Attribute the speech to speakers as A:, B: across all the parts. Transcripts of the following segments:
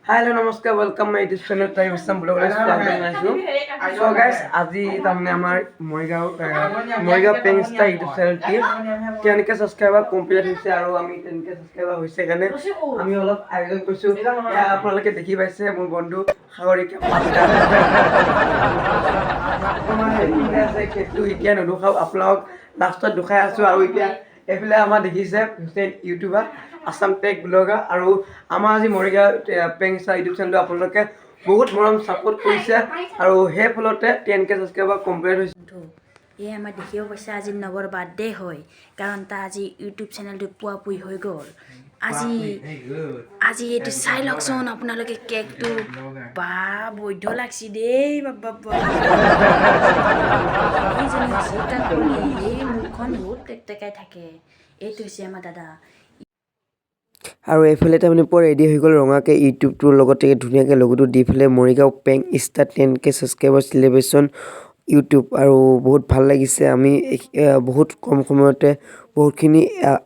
A: Hello, namaskar. Welcome my YouTube channel. Today we some vlogs So guys, আজি তামনে আমাৰ মৰিগাঁও পেংষ্টা YouTube channel টি 10k subscriber complete হৈছে আৰু আমি 10k subscriber হৈছে কাৰণে আমি অলপ আয়োজন কৰিছো আপোনালোকে দেখি পাইছে মোৰ বন্ধু সাগৰিকা পাত্তা কেকটো এতিয়া নদুখাও আপোনালোক লাষ্টত দুখাই আছো আৰু এতিয়া এফালে আমাৰ দেখিছে ইউটিউবাৰ আসাম টেক ব্লগাৰ আৰু আমাৰ আজি মৰিগাঁও পেংষ্টা ইউটিউব চেনেলটো আপোনালোকে বহুত মৰম সাপোৰ্ট কৰিছে আৰু সেই ফলতে 10k সাবস্ক্ৰাইবাৰ কমপ্লিট হৈছে
B: এই আমাৰ দেখিব পাইছে আজি নৱৰ বাৰ্থডে হয় কাৰণ তা আজি ইউটিউব চেনেলটো পুৱাপুই হৈ গ'ল আজি এটো চাই লকচোন আপোনালোকে কেকটো বা বৈধ লাগছি দেই বাবা এই জন্য সেটা কৰি এই মুখখন বহুত টেকটেকাই থাকে এইটো হৈছে আমাৰ দাদা
C: আৰু এফালে তাৰমানে পুৰা ৰেডি হৈ গ'ল ৰঙাকে ইউটিউবটোৰ লগতে ধুনীয়াকৈ লগটো দি ফেলে মৰিগাঁও পেংষ্টা 10k সাবস্ক্ৰাইবাৰ সেলিব্ৰেশ্যন ইউটিউব আৰু বহুত ভাল লাগিছে আমি বহুত কম সময়তে বহুতখিনি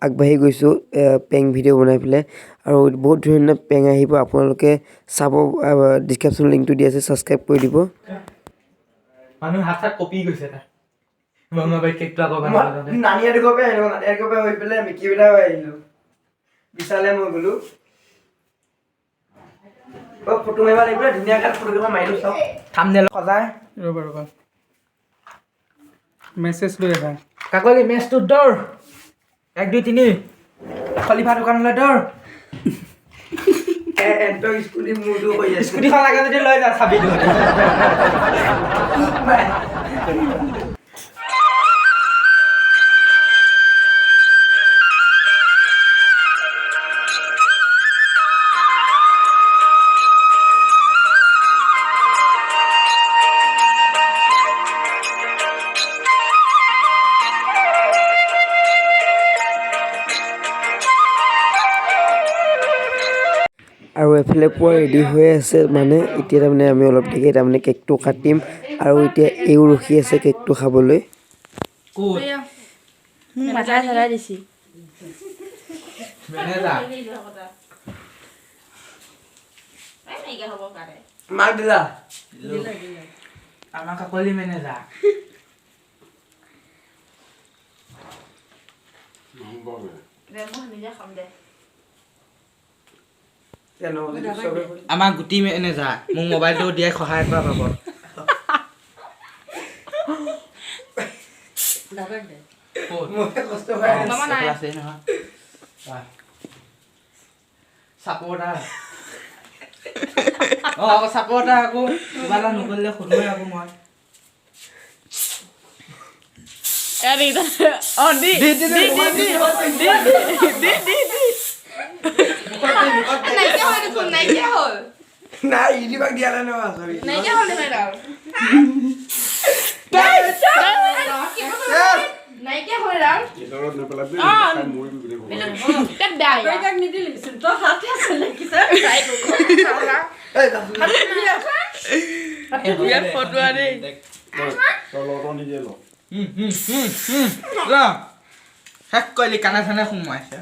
C: আগবাঢ়ি গৈছোঁ পেং ভিডিঅ' বনাই ফেলে আৰু বহুত ধুনীয়া পেং আহিব আপোনালোকে চাব ডিসক্ৰিপশ্যন লিংকটো দি আছে সাবস্ক্ৰাইব কৰি দিব
D: মানুহ হাত কপি গৈছে তা মামা বাই কেকটো আকৌ বনাব
A: নানিয়া দুকপে আহিলো নানিয়া দুকপে হৈ পেলে মিকি বিলা হৈ আহিলো বিশালে মই গলো ফটো মাৰিবা লাগিব ধুনীয়াকৈ ফটো কেইখন মাৰিলো চাওক থাম্বনেল সজাই
D: ৰবা মেছেজ লৈ আহা কাকলি মেছটো দৰ 1 2 3 খলিফা দোকানলৈ দৰ
A: এন্টো স্কুটি মুডু হৈ আছে
D: স্কুটিখন লাগে যদি লৈ যা চাবি দিও
C: আৰু এফালে পুৰা ৰেডি হৈ আছে মানে এতিয়া তাৰমানে আমি অলপ দেৰি তাৰমানে কেকটো কাটিম আৰু এতিয়া এও ৰখি আছে কেকটো খাবলৈ
B: মাথা চলাই দিছি
A: মাক দিলা
D: আমাৰ কাকলি মেনেজাৰ আমাৰ গুটি মেনেজাৰ মোক মোবাইলটো দিয়াই সহায় কৰা পাব চাপৰ্টাৰ আকৌ চাপৰ্টাৰ আকৌ কিবা এটা নকৰিলে সুধোৱে আকৌ মই
A: নাই ইডিবাক দিয়া নাই নহয় সৰি
E: নাইকিয়া হ'ল মেডাল নাইকিয়া হ'ল ৰাম
F: ইদৰত নপলাবি খাই মই বিলে
E: তেত বেয়া ইয়াক নিদিলি তো হাতে আছে লাগিছে ট্রাই করলা
A: এই
E: বিয়া ফটো আনি
F: তলত নিয়ে ল
D: ল হেক কইলি কানা খানা সোমাইছে